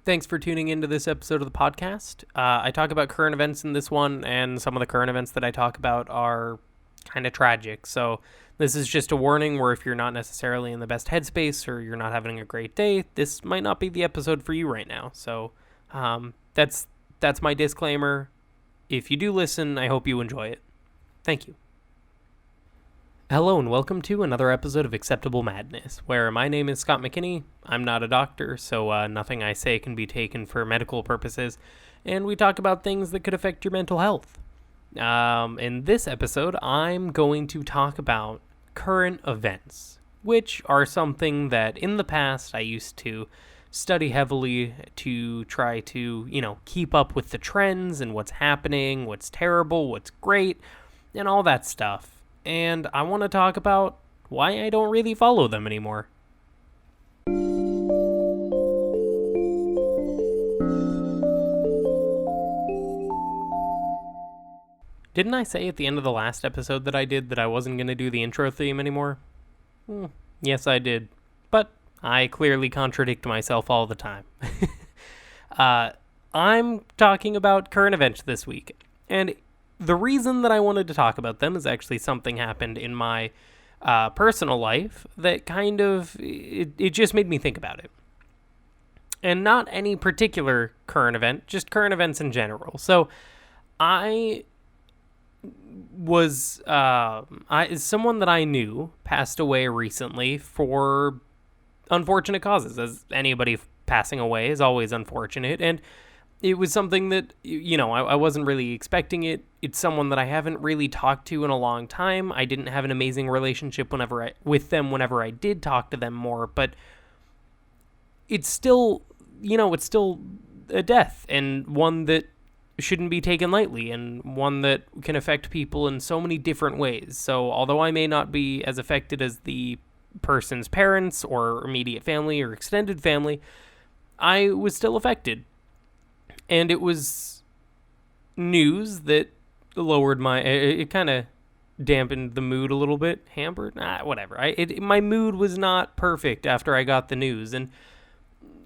Thanks for tuning into this episode of the podcast. I talk about current events in this one, and some of the current events that I talk about are kind of tragic. So, this is just a warning where if you're not necessarily in the best headspace or you're not having a great day, this might not be the episode for you right now. So, that's my disclaimer. If you do listen, I hope you enjoy it. Thank you. Hello and welcome to another episode of Acceptable Madness, where my name is Scott McKinney. I'm not a doctor, so nothing I say can be taken for medical purposes, and we talk about things that could affect your mental health. In this episode, I'm going to talk about current events, which are something that in the past I used to study heavily to try to, keep up with the trends and what's happening, what's terrible, what's great, and all that stuff. And I want to talk about why I don't really follow them anymore. Didn't I say at the end of the last episode that I did that I wasn't going to do the intro theme anymore? Yes, I did. But I clearly contradict myself all the time. I'm talking about current events this week. And the reason that I wanted to talk about them is actually something happened in my personal life that kind of, it just made me think about it. And not any particular current event, just current events in general. So I was, someone that I knew passed away recently for unfortunate causes, as anybody passing away is always unfortunate. And it was something that, I wasn't really expecting it. It's someone that I haven't really talked to in a long time. I didn't have an amazing relationship with them whenever I did talk to them more, but it's still, it's still a death, and one that shouldn't be taken lightly, and one that can affect people in so many different ways. So although I may not be as affected as the person's parents or immediate family or extended family, I was still affected. And it was news that lowered it kind of dampened the mood a little bit. Hampered? Whatever. My mood was not perfect after I got the news. And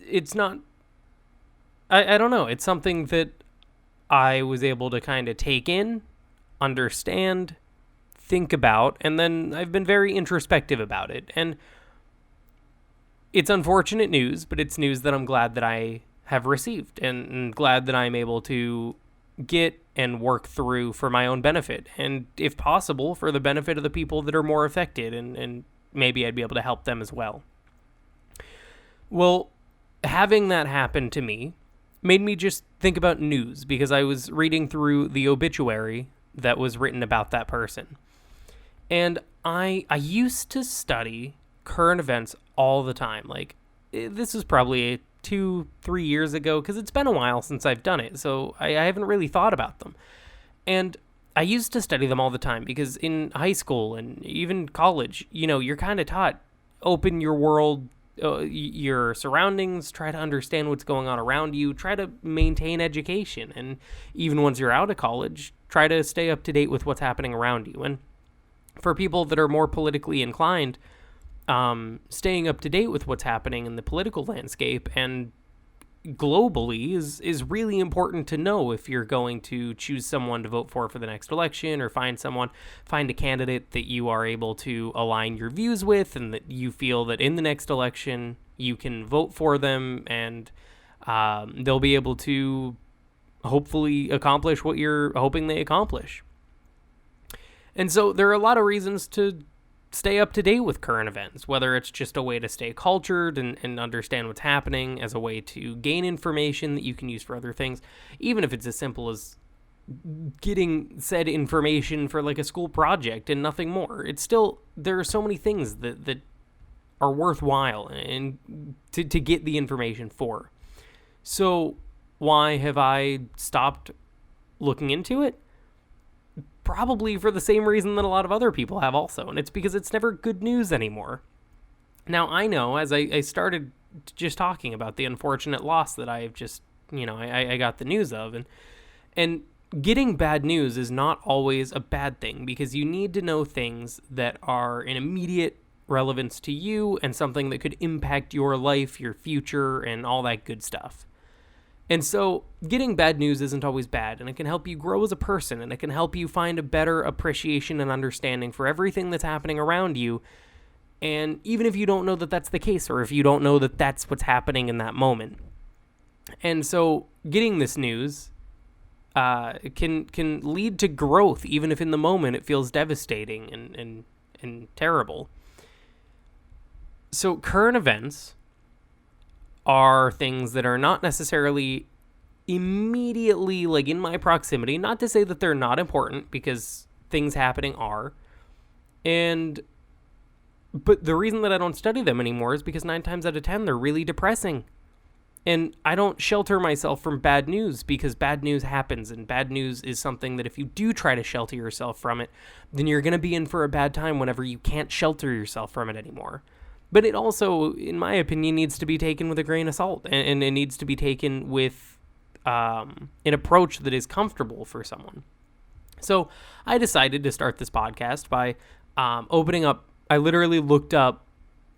it's not, I don't know. It's something that I was able to kind of take in, understand, think about, and then I've been very introspective about it. And it's unfortunate news, but it's news that I'm glad that I have received, and glad that I'm able to get and work through for my own benefit, and if possible for the benefit of the people that are more affected, and maybe I'd be able to help them as well. Well, having that happen to me made me just think about news, because I was reading through the obituary that was written about that person, and I used to study current events all the time. Like, this is probably 2-3 years ago, because it's been a while since I've done it, so I haven't really thought about them. And I used to study them all the time, because in high school and even college, you're kind of taught, open your world, your surroundings, try to understand what's going on around you, try to maintain education, and even once you're out of college, try to stay up to date with what's happening around you. And for people that are more politically inclined, staying up to date with what's happening in the political landscape and globally is really important to know if you're going to choose someone to vote for the next election, or find a candidate that you are able to align your views with, and that you feel that in the next election you can vote for them, and they'll be able to hopefully accomplish what you're hoping they accomplish. And so there are a lot of reasons to stay up to date with current events, whether it's just a way to stay cultured and understand what's happening, as a way to gain information that you can use for other things, even if it's as simple as getting said information for like a school project and nothing more. It's still, there are so many things that are worthwhile and to get the information for. So why have I stopped looking into it? Probably for the same reason that a lot of other people have also, and it's because it's never good news anymore. Now, I know, as I started just talking about the unfortunate loss that I've just, I got the news of, and getting bad news is not always a bad thing, because you need to know things that are an immediate relevance to you and something that could impact your life, your future, and all that good stuff. And so getting bad news isn't always bad, and it can help you grow as a person, and it can help you find a better appreciation and understanding for everything that's happening around you. And even if you don't know that that's the case, or if you don't know that that's what's happening in that moment. And so getting this news can lead to growth, even if in the moment it feels devastating and terrible. So current events are things that are not necessarily immediately like in my proximity. Not to say that they're not important, because things happening are. But the reason that I don't study them anymore is because 9 times out of 10 they're really depressing. And I don't shelter myself from bad news, because bad news happens, and bad news is something that if you do try to shelter yourself from it, then you're going to be in for a bad time whenever you can't shelter yourself from it anymore. But it also, in my opinion, needs to be taken with a grain of salt, and it needs to be taken with an approach that is comfortable for someone. So I decided to start this podcast by opening up. I literally looked up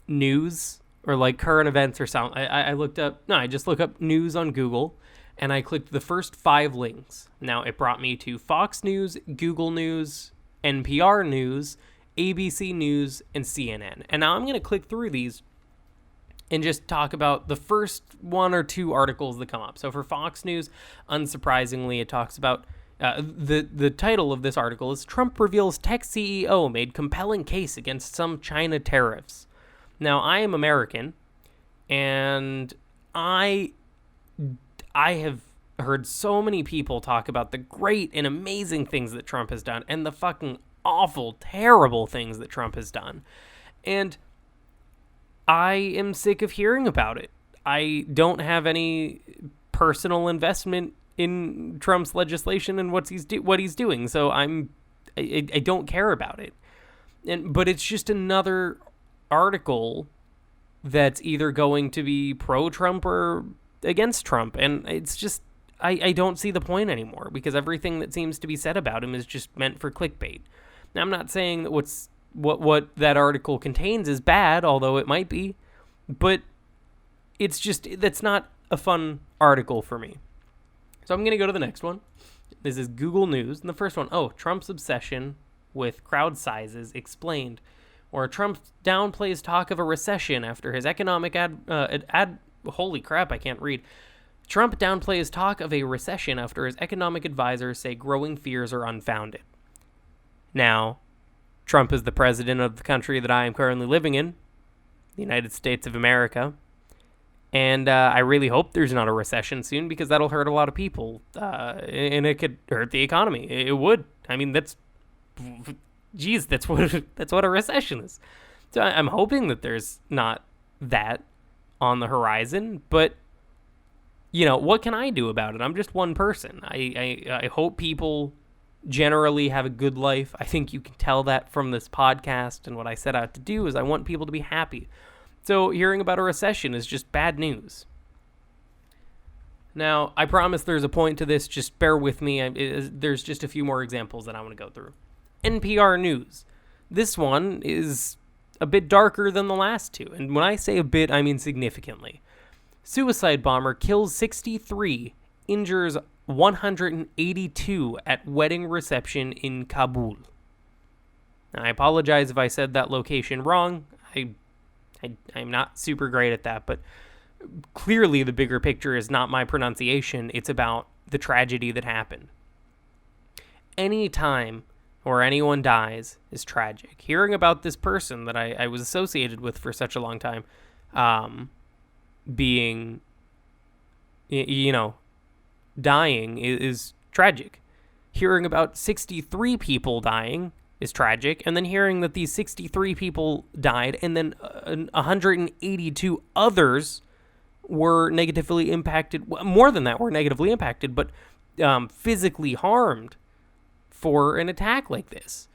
news or like current events or something. I just looked up news on Google, and I clicked the first 5 links. Now it brought me to Fox News, Google News, NPR News, ABC News, and CNN. And now I'm going to click through these and just talk about the first 1 or 2 articles that come up. So for Fox News, unsurprisingly, it talks about the title of this article is Trump reveals tech CEO made compelling case against some China tariffs. Now, I am American, and I have heard so many people talk about the great and amazing things that Trump has done and the fucking awful, terrible things that Trump has done. And I am sick of hearing about it. I don't have any personal investment in Trump's legislation and what he's doing, so I don't care about it. But it's just another article that's either going to be pro-Trump or against Trump, and it's just I don't see the point anymore, because everything that seems to be said about him is just meant for clickbait. Now, I'm not saying that what that article contains is bad, although it might be, but that's not a fun article for me. So I'm going to go to the next one. This is Google News, and the first one, Trump's obsession with crowd sizes explained. Or Trump downplays talk of a recession after his economic holy crap, I can't read. Trump downplays talk of a recession after his economic advisors say growing fears are unfounded. Now, Trump is the president of the country that I am currently living in, the United States of America. And I really hope there's not a recession soon, because that'll hurt a lot of people. And it could hurt the economy. It would. I mean, that's what a recession is. So I'm hoping that there's not that on the horizon. But, what can I do about it? I'm just one person. I hope people generally have a good life. I think you can tell that from this podcast. And what I set out to do is I want people to be happy. So hearing about a recession is just bad news. Now, I promise there's a point to this. Just bear with me. There's just a few more examples that I want to go through. NPR News. This one is a bit darker than the last 2. And when I say a bit, I mean significantly. Suicide bomber kills 63, injures 182 at wedding reception in Kabul. Now, I apologize if I said that location wrong. I'm not super great at that, but clearly the bigger picture is not my pronunciation. It's about the tragedy that happened. Any time where anyone dies is tragic. Hearing about this person that I was associated with for such a long time being, dying is tragic. Hearing about 63 people dying is tragic, and then hearing that these 63 people died and then 182 others were negatively impacted, more than that were negatively impacted, but physically harmed for an attack like this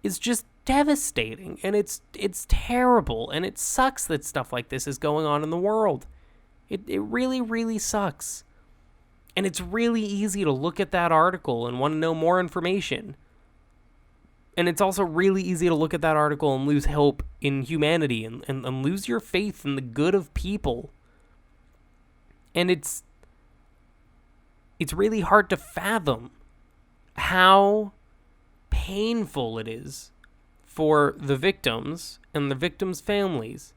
is just devastating, and it's terrible, and it sucks that stuff like this is going on in the world. It really, really sucks. And it's really easy to look at that article and want to know more information. And it's also really easy to look at that article and lose hope in humanity and lose your faith in the good of people. And it's it's really hard to fathom how painful it is for the victims and the victims' families,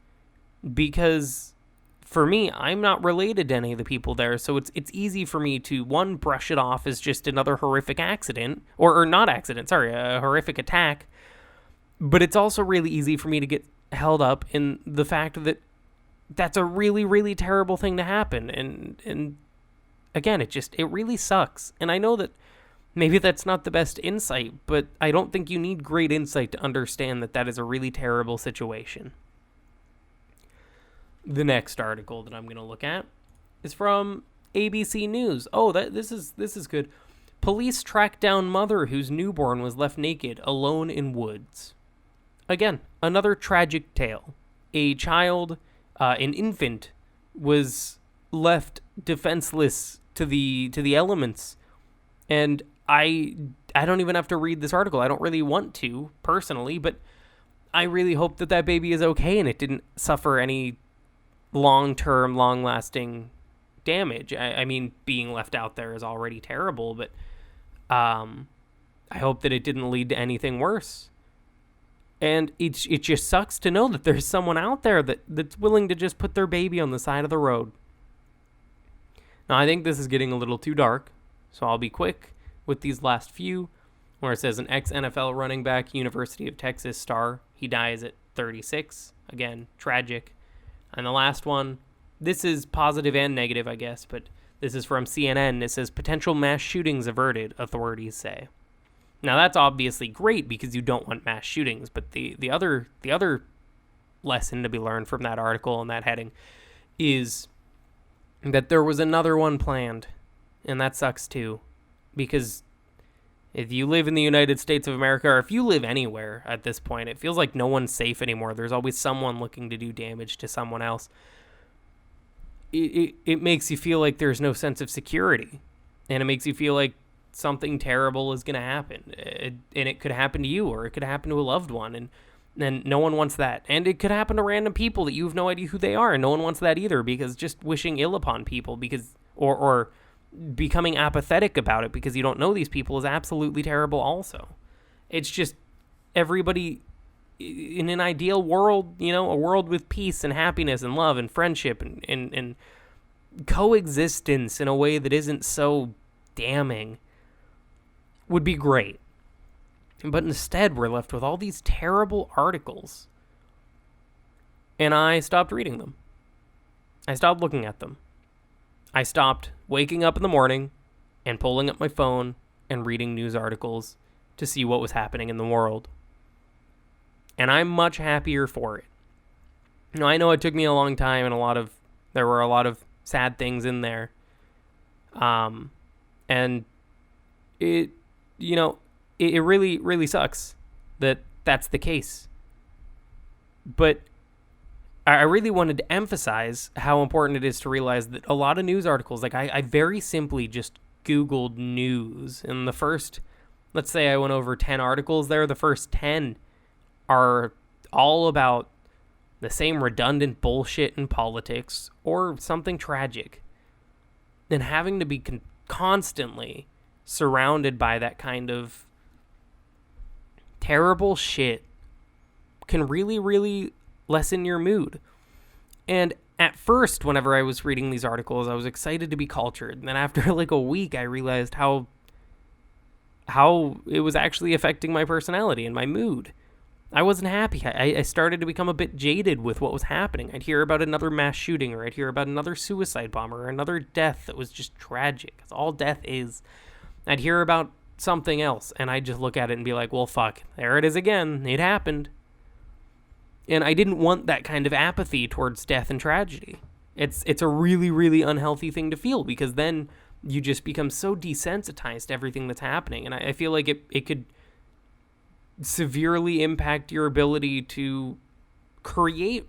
because for me, I'm not related to any of the people there, so it's easy for me to, one, brush it off as just another horrific accident, or not accident, sorry, a horrific attack, but it's also really easy for me to get held up in the fact that that's a really, really terrible thing to happen, and again, it really sucks, and I know that maybe that's not the best insight, but I don't think you need great insight to understand that that is a really terrible situation. The next article that I'm going to look at is from ABC News. Oh, this is good. Police track down mother whose newborn was left naked alone in woods. Again, another tragic tale. A child, an infant, was left defenseless to the elements, and I don't even have to read this article. I don't really want to personally, but I really hope that baby is okay and it didn't suffer any long-term, long-lasting damage. I mean, being left out there is already terrible, but I hope that it didn't lead to anything worse. And it just sucks to know that there's someone out there that's willing to just put their baby on the side of the road. Now, I think this is getting a little too dark, so I'll be quick with these last few, where it says an ex-NFL running back, University of Texas star. He dies at 36. Again, tragic. And the last one, this is positive and negative, I guess, but this is from CNN. It says, potential mass shootings averted, authorities say. Now, that's obviously great because you don't want mass shootings, but the other lesson to be learned from that article and that heading is that there was another one planned, and that sucks too, because if you live in the United States of America, or if you live anywhere at this point, it feels like no one's safe anymore. There's always someone looking to do damage to someone else. It makes you feel like there's no sense of security. And it makes you feel like something terrible is going to happen. And it could happen to you, or it could happen to a loved one. And no one wants that. And it could happen to random people that you have no idea who they are. And no one wants that either, because just wishing ill upon people or becoming apathetic about it because you don't know these people is absolutely terrible also. It's just everybody in an ideal world, a world with peace and happiness and love and friendship and coexistence in a way that isn't so damning would be great. But instead, we're left with all these terrible articles. And I stopped reading them. I stopped looking at them. I stopped waking up in the morning and pulling up my phone and reading news articles to see what was happening in the world. And I'm much happier for it. I know it took me a long time and there were a lot of sad things in there. And it really, really sucks that that's the case. But I really wanted to emphasize how important it is to realize that a lot of news articles, like I very simply just Googled news, and the first, let's say I went over 10 articles there, the first 10 are all about the same redundant bullshit in politics or something tragic. And having to be constantly surrounded by that kind of terrible shit can really, really lessen your mood. And at first, whenever I was reading these articles, I was excited to be cultured. And then after like a week, I realized how it was actually affecting my personality and my mood. I wasn't happy. I started to become a bit jaded with what was happening. I'd hear about another mass shooting, or I'd hear about another suicide bomber, or another death that was just tragic. That's all death is. I'd hear about something else, and I'd just look at it and be like, well, fuck, there it is again. It happened. And I didn't want that kind of apathy towards death and tragedy. It's a really, really unhealthy thing to feel, because then you just become so desensitized to everything that's happening. And I feel like it could severely impact your ability to create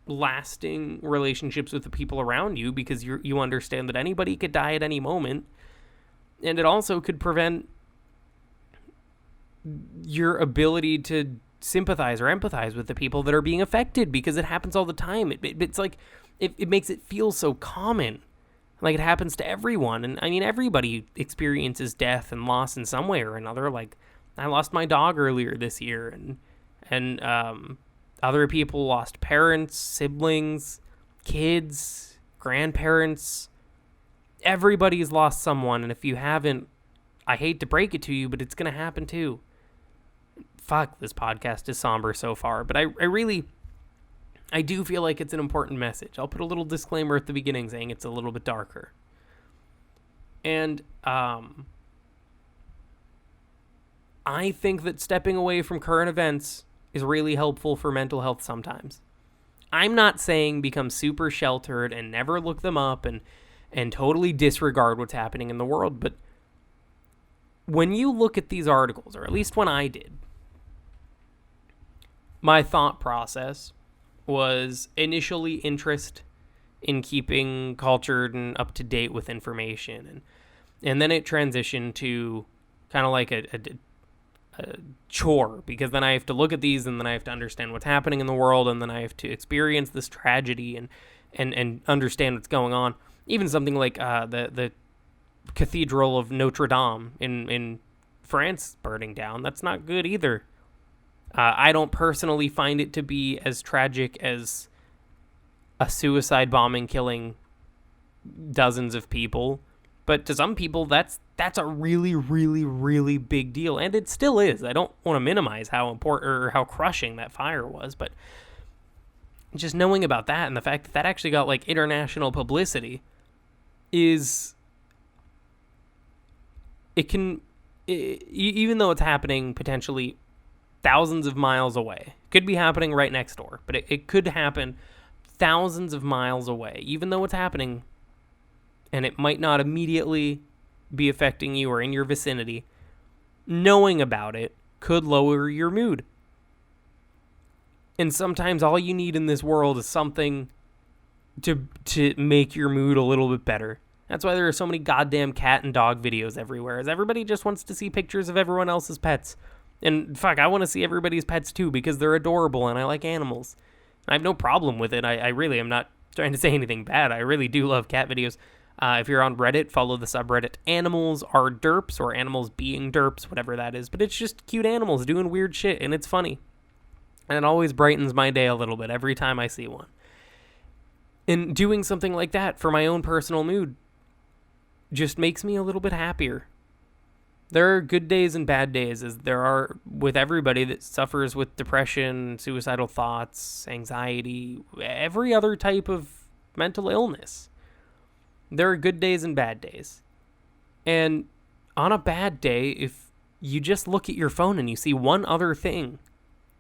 lasting relationships with the people around you, because you understand that anybody could die at any moment. And it also could prevent your ability to sympathize or empathize with the people that are being affected, because it happens all the time. It's like it makes it feel so common. Like, it happens to everyone. And I mean, everybody experiences death and loss in some way or another. Like, I lost my dog earlier this year, and other people lost parents, siblings, kids, grandparents. Everybody's lost someone, and if you haven't, I hate to break it to you, but it's going to happen too. Fuck, this podcast is somber so far, but I do feel like it's an important message. I'll put a little disclaimer at the beginning saying it's a little bit darker. And I think that stepping away from current events is really helpful for mental health sometimes. I'm not saying become super sheltered and never look them up and totally disregard what's happening in the world, but when you look at these articles, or at least when I did, my thought process was initially interest in keeping cultured and up to date with information, and then it transitioned to kind of like a chore, because then I have to look at these, and then I have to understand what's happening in the world, and then I have to experience this tragedy and understand what's going on. Even something like the Cathedral of Notre Dame in France burning down, that's not good either. I don't personally find it to be as tragic as a suicide bombing killing dozens of people, but to some people that's a really, really, really big deal, and it still is. I don't want to minimize how important or how crushing that fire was, but just knowing about that and the fact that that actually got like international publicity is, even though it's happening potentially thousands of miles away, could be happening right next door, but it could happen thousands of miles away, even though it's happening, and it might not immediately be affecting you or in your vicinity, knowing about it could lower your mood. And sometimes all you need in this world is something to make your mood a little bit better. That's why there are so many goddamn cat and dog videos everywhere, as everybody just wants to see pictures of everyone else's pets. And fuck, I want to see everybody's pets too, because they're adorable and I like animals. I have no problem with it. I really am not trying to say anything bad. I really do love cat videos. If you're on Reddit, follow the subreddit Animals Are Derps, or Animals Being Derps, whatever that is. But it's just cute animals doing weird shit, and it's funny. And it always brightens my day a little bit every time I see one. And doing something like that for my own personal mood just makes me a little bit happier. There are good days and bad days, as there are with everybody that suffers with depression, suicidal thoughts, anxiety, every other type of mental illness. There are good days and bad days. And on a bad day, if you just look at your phone and you see one other thing,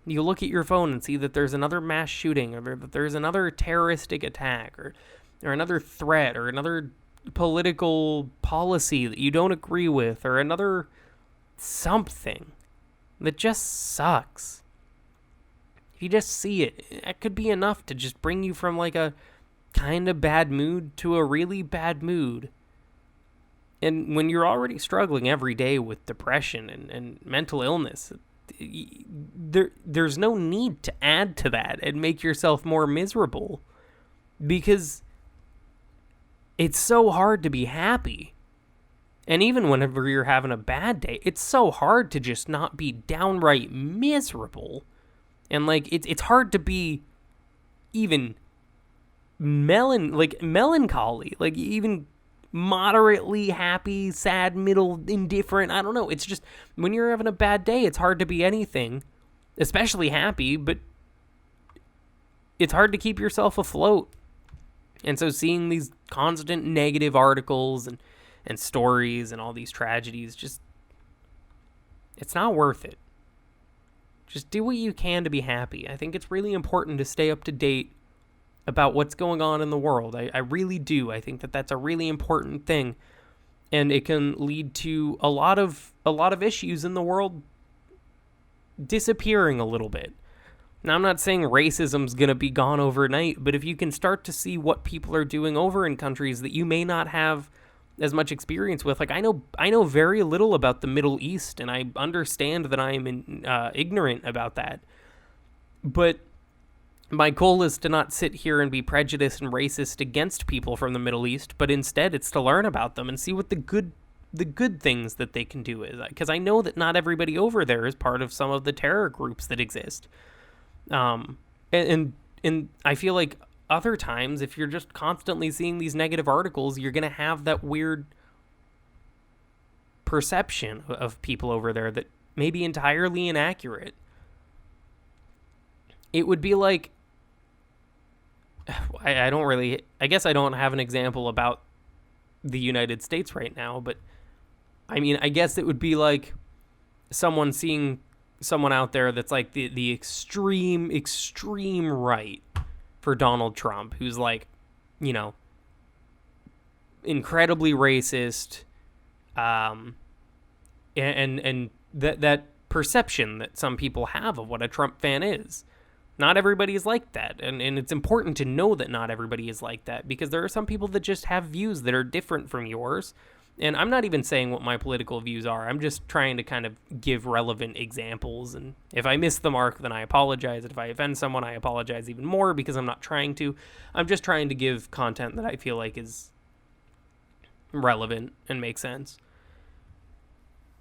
you look at your phone and see that there's another mass shooting, or that there's another terroristic attack, or another threat, or another political policy that you don't agree with, or another something that just sucks. If you just see it, it could be enough to just bring you from like a kind of bad mood to a really bad mood. And when you're already struggling every day with depression and mental illness, there's no need to add to that and make yourself more miserable, because it's so hard to be happy. And even whenever you're having a bad day, it's so hard to just not be downright miserable. And like it's hard to be even melancholy, like even moderately happy, sad, middle, indifferent. I don't know. It's just when you're having a bad day, it's hard to be anything, especially happy, but it's hard to keep yourself afloat. And so seeing these constant negative articles and stories and all these tragedies, just, it's not worth it. Just do what you can to be happy. I think it's really important to stay up to date about what's going on in the world. I really do. I think that that's a really important thing. And it can lead to a lot of issues in the world disappearing a little bit. Now, I'm not saying racism's going to be gone overnight, but if you can start to see what people are doing over in countries that you may not have as much experience with, like I know very little about the Middle East, and I understand that I'm ignorant about that. But My goal is to not sit here and be prejudiced and racist against people from the Middle East, but instead it's to learn about them and see what the good things that they can do is, because I know that not everybody over there is part of some of the terror groups that exist. And I feel like other times, if you're just constantly seeing these negative articles, you're gonna have that weird perception of people over there that may be entirely inaccurate. It would be like, I guess I don't have an example about the United States right now, but I mean, I guess it would be like someone seeing someone out there that's like the extreme right for Donald Trump, who's like, you know, incredibly racist, and that perception that some people have of what a Trump fan is. Not everybody is like that, and it's important to know that not everybody is like that, because there are some people that just have views that are different from yours, and I'm not even saying what my political views are. I'm just trying to kind of give relevant examples, and if I miss the mark, then I apologize. If I offend someone, I apologize even more, because I'm not trying to. I'm just trying to give content that I feel like is relevant and makes sense.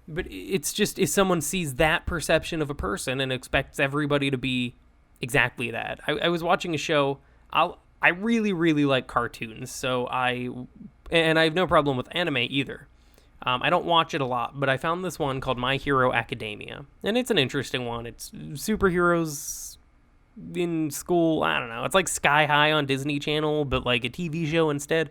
But it's just, if someone sees that perception of a person and expects everybody to be exactly that. I was watching a show. I really, really like cartoons, so I have no problem with anime either. I don't watch it a lot, but I found this one called My Hero Academia, and it's an interesting one. It's superheroes in school. I don't know. It's like Sky High on Disney Channel, but like a TV show instead.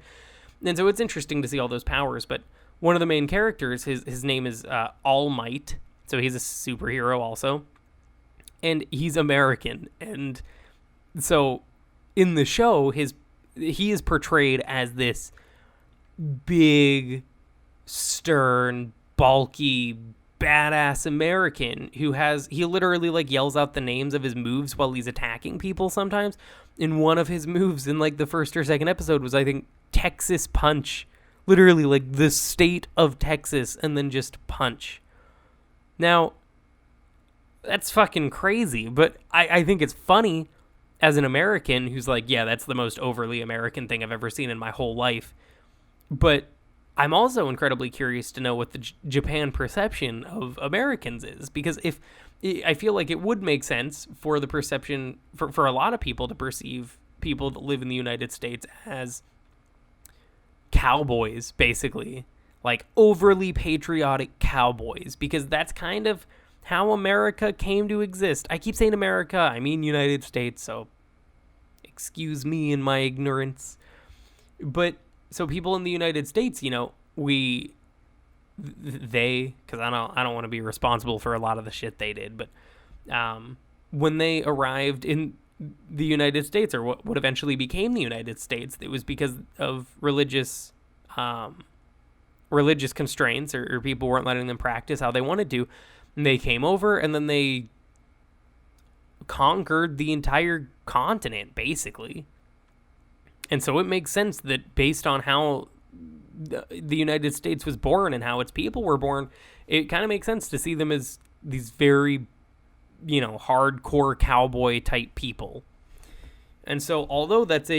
And so it's interesting to see all those powers. But one of the main characters, his name is All Might, so he's a superhero also. And he's American, and so in the show, he is portrayed as this big, stern, bulky, badass American he literally like yells out the names of his moves while he's attacking people sometimes. And one of his moves in like the first or second episode was, I think, Texas Punch, literally like the state of Texas, and then just punch. Now, that's fucking crazy, but I think it's funny as an American who's like, yeah, that's the most overly American thing I've ever seen in my whole life. But I'm also incredibly curious to know what the Japan perception of Americans is, because I feel like it would make sense for the perception, for a lot of people to perceive people that live in the United States as cowboys, basically, like overly patriotic cowboys, because that's kind of how America came to exist. I keep saying America, I mean United States, so excuse me in my ignorance. But so people in the United States, you know, because I don't want to be responsible for a lot of the shit they did, but when they arrived in the United States, or what eventually became the United States, it was because of religious constraints, or people weren't letting them practice how they wanted to. And they came over, and then they conquered the entire continent, basically. And so it makes sense that based on how the United States was born and how its people were born, it kind of makes sense to see them as these very, you know, hardcore cowboy type people. And so although that's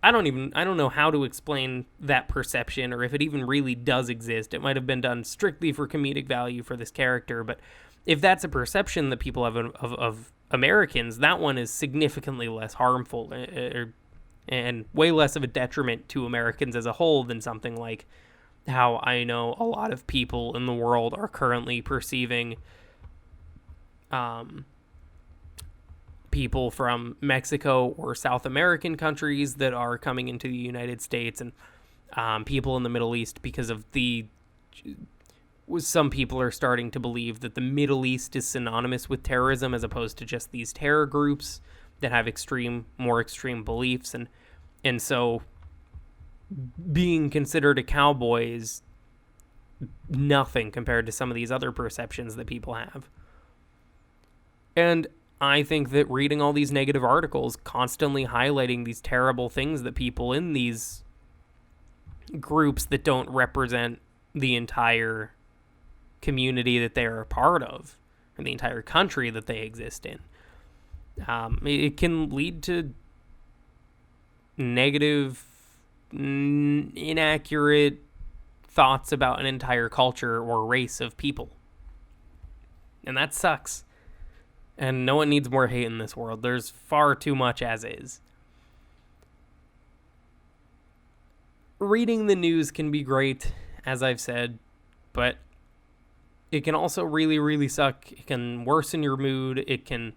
I don't know how to explain that perception, or if it even really does exist. It might have been done strictly for comedic value for this character, but if that's a perception that people have of Americans, that one is significantly less harmful and way less of a detriment to Americans as a whole than something like how I know a lot of people in the world are currently perceiving people from Mexico or South American countries that are coming into the United States, and people in the Middle East, because of some people are starting to believe that the Middle East is synonymous with terrorism, as opposed to just these terror groups that have more extreme beliefs, and so being considered a cowboy is nothing compared to some of these other perceptions that people have. And I think that reading all these negative articles constantly highlighting these terrible things that people in these groups that don't represent the entire community that they are a part of, or the entire country that they exist in, It can lead to negative, inaccurate thoughts about an entire culture or race of people. And that sucks. And no one needs more hate in this world. There's far too much as is. Reading the news can be great, as I've said, but it can also really, really suck. It can worsen your mood. It can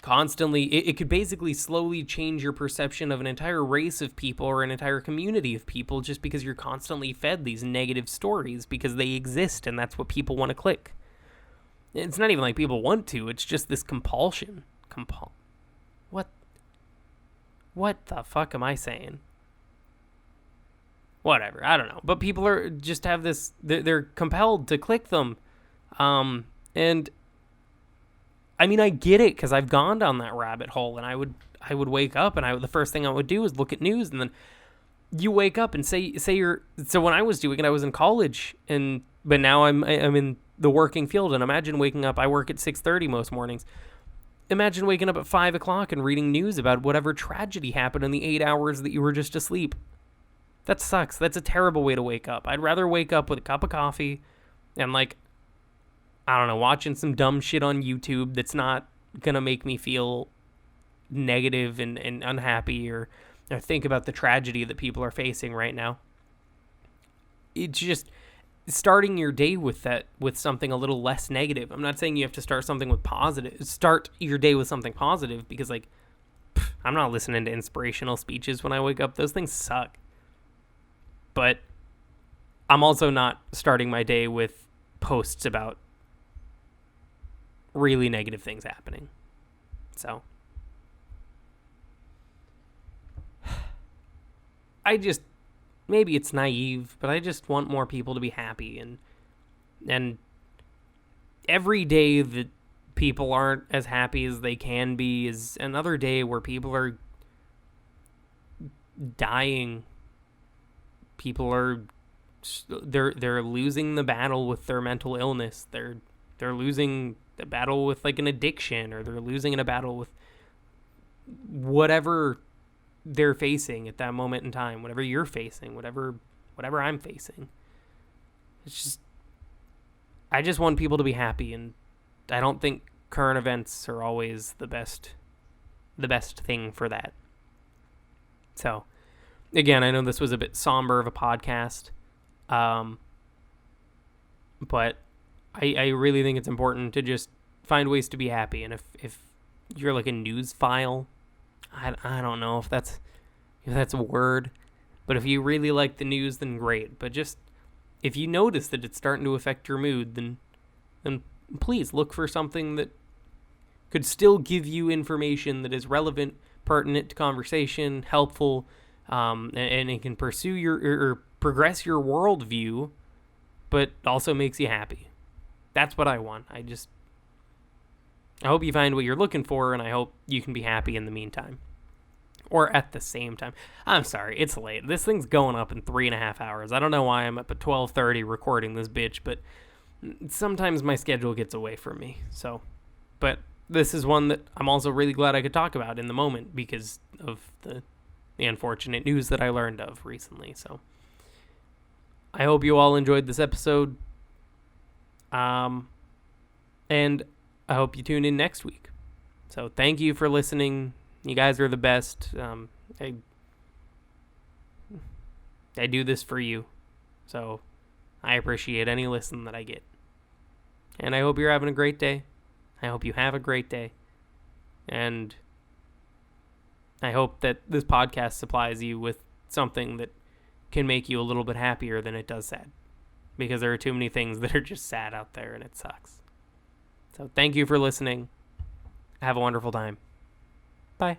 it could basically slowly change your perception of an entire race of people or an entire community of people just because you're constantly fed these negative stories because they exist and that's what people want to click. It's not even like people want to. It's just this compulsion. What the fuck am I saying? Whatever. I don't know. But people are just have this. They're compelled to click them, and I mean I get it because I've gone down that rabbit hole, and I would wake up and the first thing I would do is look at news, and then you wake up and say you're. So when I was doing it, I was in college, but now I'm in the working field, and imagine waking up. I work at 6:30 most mornings. Imagine waking up at 5 o'clock and reading news about whatever tragedy happened in the 8 hours that you were just asleep. That sucks. That's a terrible way to wake up. I'd rather wake up with a cup of coffee and I don't know, watching some dumb shit on YouTube that's not gonna make me feel negative and unhappy or think about the tragedy that people are facing right now. It's just starting your day with something a little less negative. I'm not saying you have to start something with positive. Start your day with something positive because I'm not listening to inspirational speeches when I wake up. Those things suck. But I'm also not starting my day with posts about really negative things happening. So maybe it's naive, but I just want more people to be happy, and every day that people aren't as happy as they can be is another day where people are dying. People are they're losing the battle with their mental illness. They're losing the battle with an addiction, or they're losing a battle with whatever they're facing at that moment in time, whatever you're facing, whatever I'm facing. It's just I just want people to be happy, and I don't think current events are always the best thing for that. So again, I know this was a bit somber of a podcast, but I really think it's important to just find ways to be happy. And if you're like a news file, I don't know if that's a word, but if you really like the news, then great. But just if you notice that it's starting to affect your mood, then please look for something that could still give you information that is relevant, pertinent to conversation, helpful, and it can pursue or progress your worldview, but also makes you happy. That's what I want. I hope you find what you're looking for, and I hope you can be happy in the meantime. Or at the same time. I'm sorry, it's late. This thing's going up in 3.5 hours. I don't know why I'm up at 12:30 recording this bitch, but sometimes my schedule gets away from me. So, but this is one that I'm also really glad I could talk about in the moment because of the unfortunate news that I learned of recently. So I hope you all enjoyed this episode. And I hope you tune in next week. So thank you for listening. You guys are the best. I do this for you. So I appreciate any listen that I get. And I hope you're having a great day. I hope you have a great day. And I hope that this podcast supplies you with something that can make you a little bit happier than it does sad. Because there are too many things that are just sad out there and it sucks. So thank you for listening. Have a wonderful time. Bye.